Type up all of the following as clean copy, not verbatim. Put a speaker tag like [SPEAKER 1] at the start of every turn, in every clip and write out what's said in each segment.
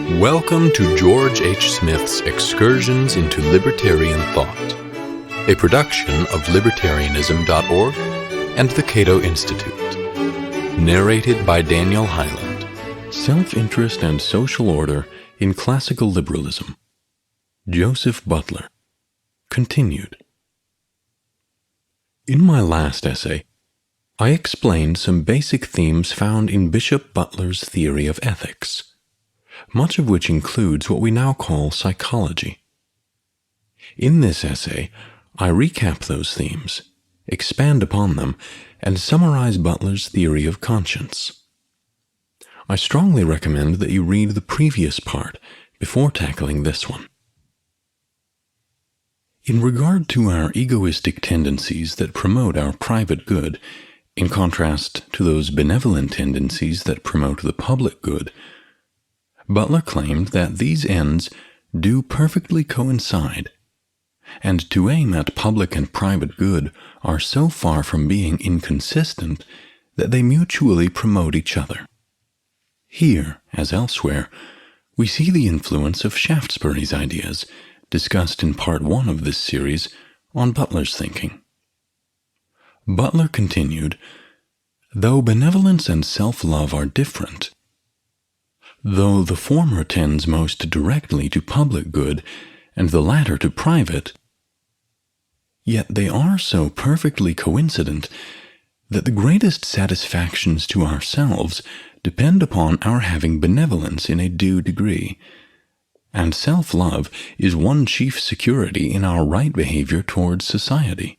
[SPEAKER 1] Welcome to George H. Smith's Excursions into Libertarian Thought, a production of libertarianism.org and the Cato Institute. Narrated by Daniel Hyland. Self-Interest and Social Order in Classical Liberalism. Joseph Butler. Continued. In my last essay, I explained some basic themes found in Bishop Butler's theory of ethics, much of which includes what we now call psychology. In this essay, I recap those themes, expand upon them, and summarize Butler's theory of conscience. I strongly recommend that you read the previous part before tackling this one. In regard to our egoistic tendencies that promote our private good, in contrast to those benevolent tendencies that promote the public good, Butler claimed that these ends do perfectly coincide, and to aim at public and private good are so far from being inconsistent that they mutually promote each other. Here, as elsewhere, we see the influence of Shaftesbury's ideas, discussed in Part 1 of this series, on Butler's thinking. Butler continued, "Though benevolence and self-love are different, though the former tends most directly to public good and the latter to private, yet they are so perfectly coincident that the greatest satisfactions to ourselves depend upon our having benevolence in a due degree, and self-love is one chief security in our right behavior towards society.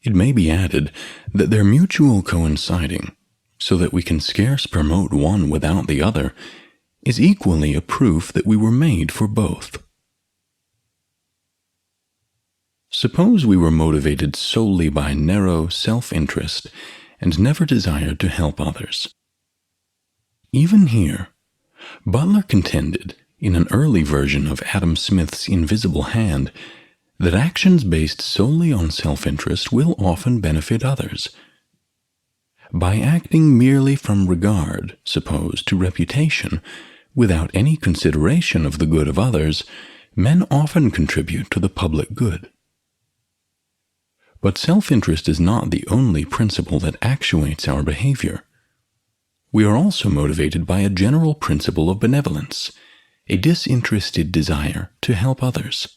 [SPEAKER 1] It may be added that their mutual coinciding, so that we can scarce promote one without the other, is equally a proof that we were made for both." Suppose we were motivated solely by narrow self-interest and never desired to help others. Even here, Butler contended, in an early version of Adam Smith's Invisible Hand, that actions based solely on self-interest will often benefit others. By acting merely from regard, suppose, to reputation, without any consideration of the good of others, men often contribute to the public good. But self-interest is not the only principle that actuates our behavior. We are also motivated by a general principle of benevolence, a disinterested desire to help others.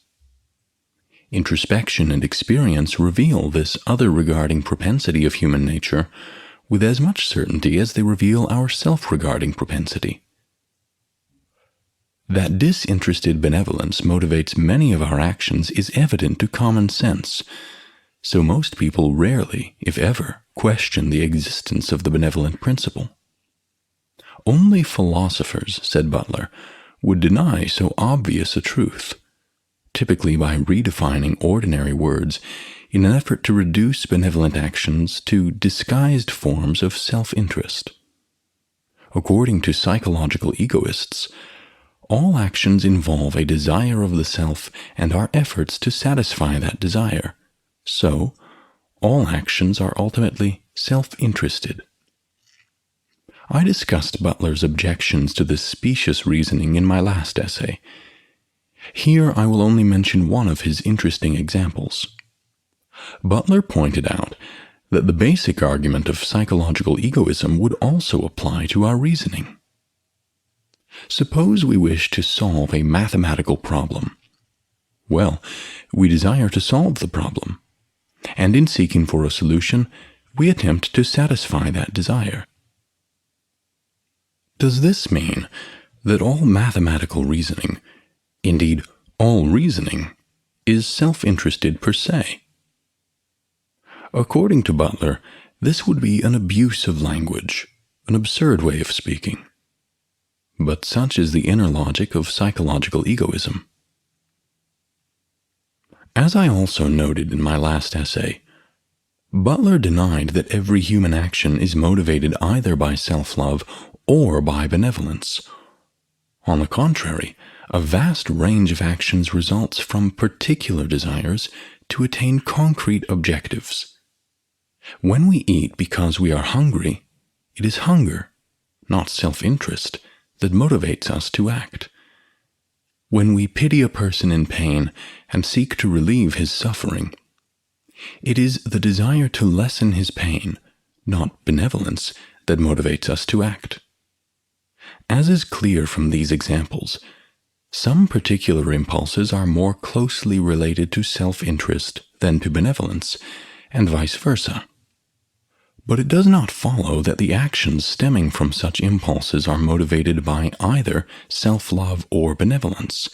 [SPEAKER 1] Introspection and experience reveal this other-regarding propensity of human nature with as much certainty as they reveal our self-regarding propensity. That disinterested benevolence motivates many of our actions is evident to common sense, so most people rarely, if ever, question the existence of the benevolent principle. Only philosophers, said Butler, would deny so obvious a truth, typically by redefining ordinary words in an effort to reduce benevolent actions to disguised forms of self-interest. According to psychological egoists, all actions involve a desire of the self and our efforts to satisfy that desire, so all actions are ultimately self-interested. I discussed Butler's objections to this specious reasoning in my last essay. Here I will only mention one of his interesting examples. Butler pointed out that the basic argument of psychological egoism would also apply to our reasoning. Suppose we wish to solve a mathematical problem. Well, we desire to solve the problem, and in seeking for a solution, we attempt to satisfy that desire. Does this mean that all mathematical reasoning, indeed all reasoning, is self-interested per se? According to Butler, this would be an abuse of language, an absurd way of speaking. But such is the inner logic of psychological egoism. As I also noted in my last essay, Butler denied that every human action is motivated either by self-love or by benevolence. On the contrary, a vast range of actions results from particular desires to attain concrete objectives. When we eat because we are hungry, it is hunger, not self-interest, that motivates us to act. When we pity a person in pain and seek to relieve his suffering, it is the desire to lessen his pain, not benevolence, that motivates us to act. As is clear from these examples, some particular impulses are more closely related to self-interest than to benevolence, and vice versa. But it does not follow that the actions stemming from such impulses are motivated by either self-love or benevolence.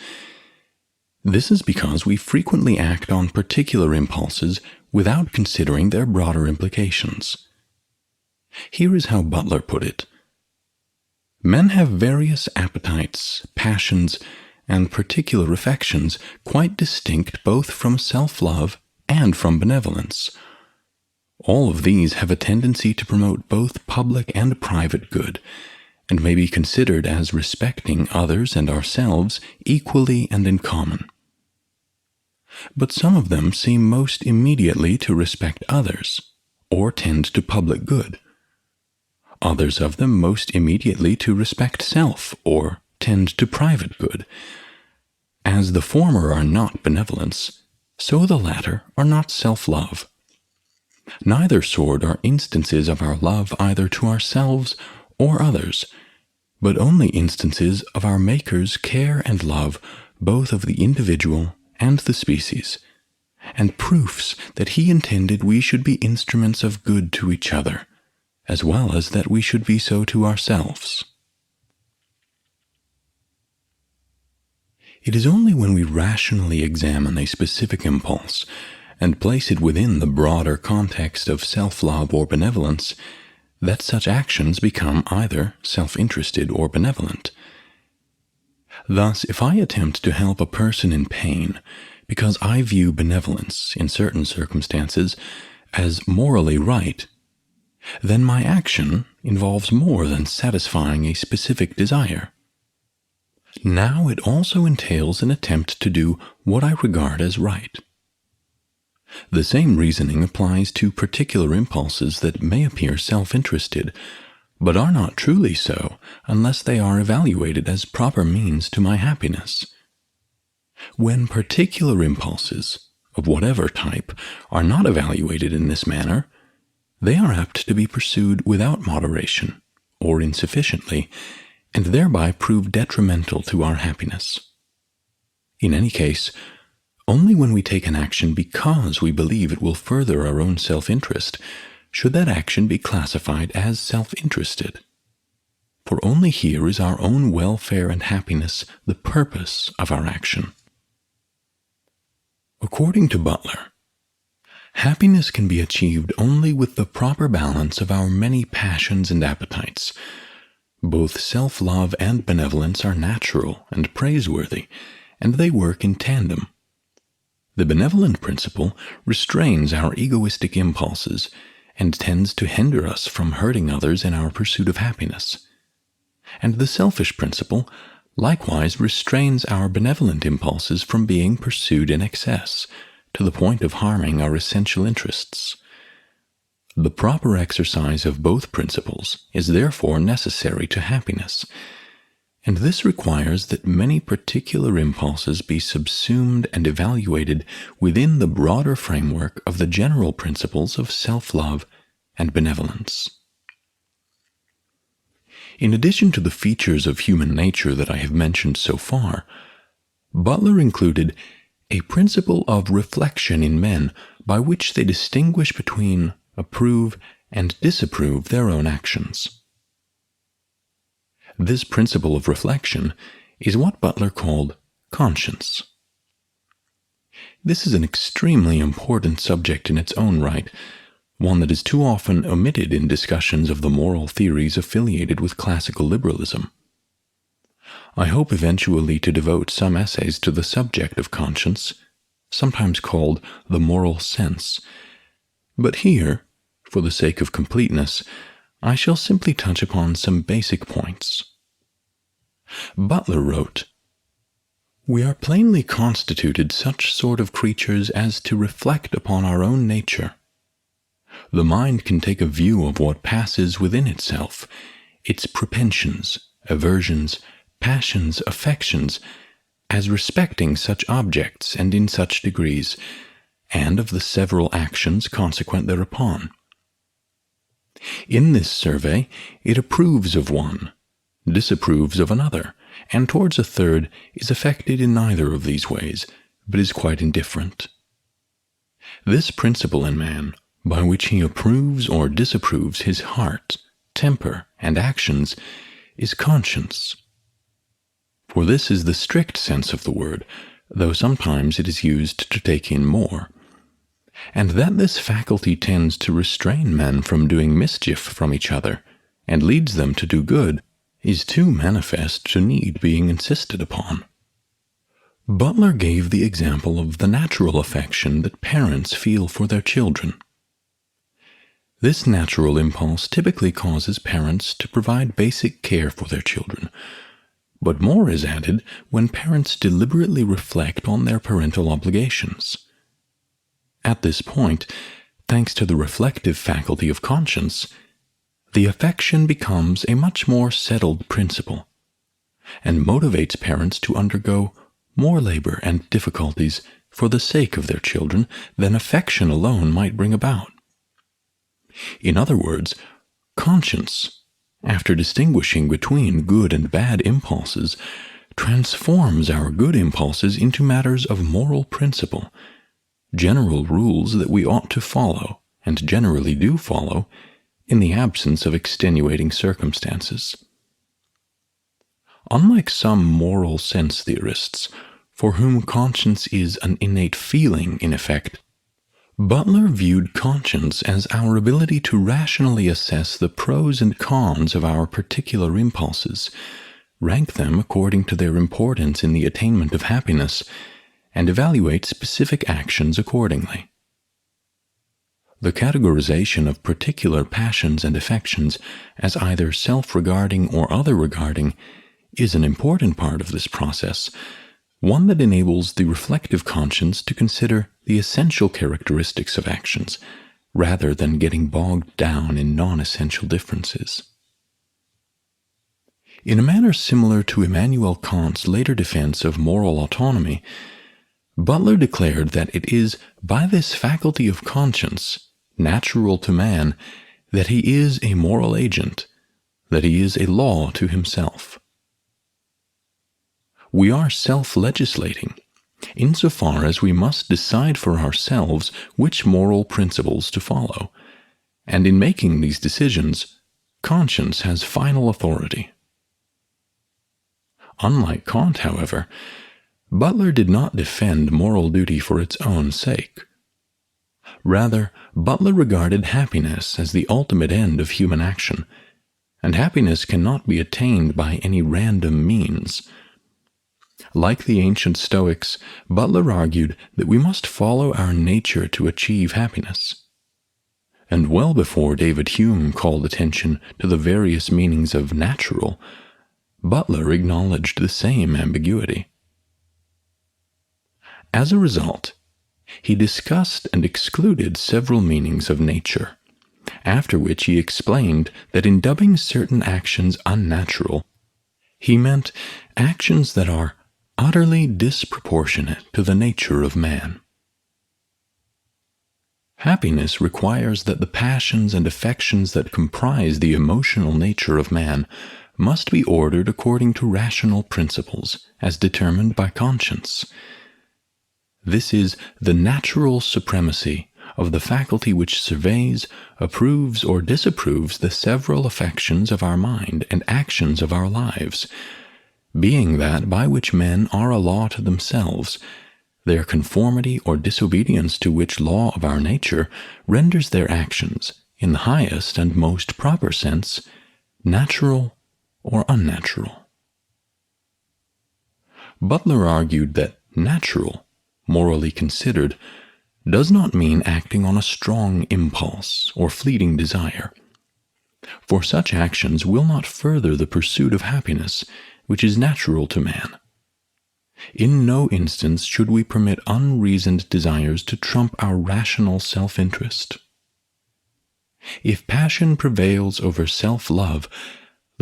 [SPEAKER 1] This is because we frequently act on particular impulses without considering their broader implications. Here is how Butler put it. Men have various appetites, passions, and particular affections quite distinct both from self-love and from benevolence. All of these have a tendency to promote both public and private good, and may be considered as respecting others and ourselves equally and in common. But some of them seem most immediately to respect others, or tend to public good. Others of them most immediately to respect self, or tend to private good. As the former are not benevolence, so the latter are not self-love. Neither sort are instances of our love either to ourselves or others, but only instances of our Maker's care and love both of the individual and the species, and proofs that he intended we should be instruments of good to each other, as well as that we should be so to ourselves. It is only when we rationally examine a specific impulse and place it within the broader context of self-love or benevolence that such actions become either self-interested or benevolent. Thus, if I attempt to help a person in pain because I view benevolence in certain circumstances as morally right, then my action involves more than satisfying a specific desire. Now it also entails an attempt to do what I regard as right. The same reasoning applies to particular impulses that may appear self-interested, but are not truly so unless they are evaluated as proper means to my happiness. When particular impulses, of whatever type, are not evaluated in this manner, they are apt to be pursued without moderation, or insufficiently, and thereby prove detrimental to our happiness. In any case, only when we take an action because we believe it will further our own self-interest should that action be classified as self-interested. For only here is our own welfare and happiness the purpose of our action. According to Butler, happiness can be achieved only with the proper balance of our many passions and appetites. Both self-love and benevolence are natural and praiseworthy, and they work in tandem. The benevolent principle restrains our egoistic impulses and tends to hinder us from hurting others in our pursuit of happiness. And the selfish principle likewise restrains our benevolent impulses from being pursued in excess, to the point of harming our essential interests. The proper exercise of both principles is therefore necessary to happiness, and this requires that many particular impulses be subsumed and evaluated within the broader framework of the general principles of self-love and benevolence. In addition to the features of human nature that I have mentioned so far, Butler included a principle of reflection in men by which they distinguish between approve and disapprove their own actions. This principle of reflection is what Butler called conscience. This is an extremely important subject in its own right, one that is too often omitted in discussions of the moral theories affiliated with classical liberalism. I hope eventually to devote some essays to the subject of conscience, sometimes called the moral sense, but here, for the sake of completeness, I shall simply touch upon some basic points. Butler wrote, "We are plainly constituted such sort of creatures as to reflect upon our own nature. The mind can take a view of what passes within itself, its propensions, aversions, passions, affections, as respecting such objects and in such degrees, and of the several actions consequent thereupon. In this survey, it approves of one, disapproves of another, and towards a third is affected in neither of these ways, but is quite indifferent. This principle in man, by which he approves or disapproves his heart, temper, and actions, is conscience. For this is the strict sense of the word, though sometimes it is used to take in more. And that this faculty tends to restrain men from doing mischief from each other, and leads them to do good, is too manifest to need being insisted upon. Butler gave the example of the natural affection that parents feel for their children. This natural impulse typically causes parents to provide basic care for their children, but more is added when parents deliberately reflect on their parental obligations. At this point, thanks to the reflective faculty of conscience, the affection becomes a much more settled principle, and motivates parents to undergo more labor and difficulties for the sake of their children than affection alone might bring about. In other words, conscience, after distinguishing between good and bad impulses, transforms our good impulses into matters of moral principle, general rules that we ought to follow, and generally do follow, in the absence of extenuating circumstances. Unlike some moral sense theorists, for whom conscience is an innate feeling in effect, Butler viewed conscience as our ability to rationally assess the pros and cons of our particular impulses, rank them according to their importance in the attainment of happiness, and evaluate specific actions accordingly. The categorization of particular passions and affections as either self-regarding or other-regarding is an important part of this process, one that enables the reflective conscience to consider the essential characteristics of actions, rather than getting bogged down in non-essential differences. In a manner similar to Immanuel Kant's later defense of moral autonomy, Butler declared that it is by this faculty of conscience, natural to man, that he is a moral agent, that he is a law to himself. We are self-legislating, insofar as we must decide for ourselves which moral principles to follow, and in making these decisions, conscience has final authority. Unlike Kant, however, Butler did not defend moral duty for its own sake. Rather, Butler regarded happiness as the ultimate end of human action, and happiness cannot be attained by any random means. Like the ancient Stoics, Butler argued that we must follow our nature to achieve happiness. And well before David Hume called attention to the various meanings of natural, Butler acknowledged the same ambiguity. As a result, he discussed and excluded several meanings of nature, after which he explained that in dubbing certain actions unnatural, he meant actions that are utterly disproportionate to the nature of man. Happiness requires that the passions and affections that comprise the emotional nature of man must be ordered according to rational principles, as determined by conscience. This is the natural supremacy of the faculty which surveys, approves, or disapproves the several affections of our mind and actions of our lives, being that by which men are a law to themselves, their conformity or disobedience to which law of our nature renders their actions, in the highest and most proper sense, natural or unnatural. Butler argued that natural, morally considered, does not mean acting on a strong impulse or fleeting desire, for such actions will not further the pursuit of happiness, which is natural to man. In no instance should we permit unreasoned desires to trump our rational self-interest. If passion prevails over self-love,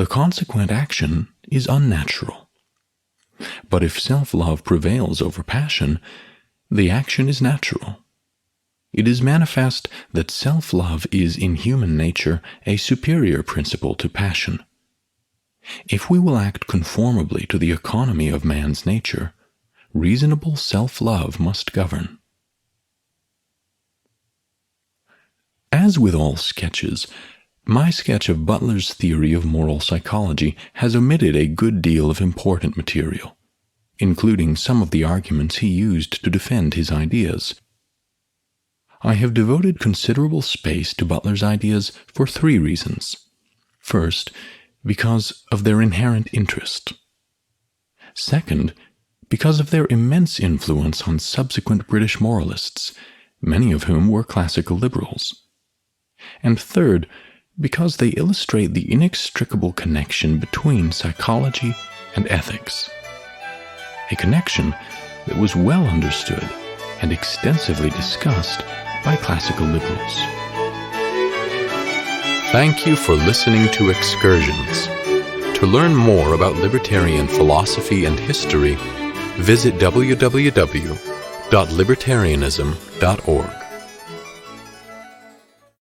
[SPEAKER 1] the consequent action is unnatural. But if self-love prevails over passion, the action is natural. It is manifest that self-love is in human nature a superior principle to passion. If we will act conformably to the economy of man's nature, reasonable self-love must govern. As with all sketches, my sketch of Butler's theory of moral psychology has omitted a good deal of important material, including some of the arguments he used to defend his ideas. I have devoted considerable space to Butler's ideas for 3 reasons. First, because of their inherent interest. Second, because of their immense influence on subsequent British moralists, many of whom were classical liberals. And third, because they illustrate the inextricable connection between psychology and ethics. A connection that was well understood and extensively discussed by classical liberals.
[SPEAKER 2] Thank you for listening to Excursions. To learn more about libertarian philosophy and history, visit www.libertarianism.org.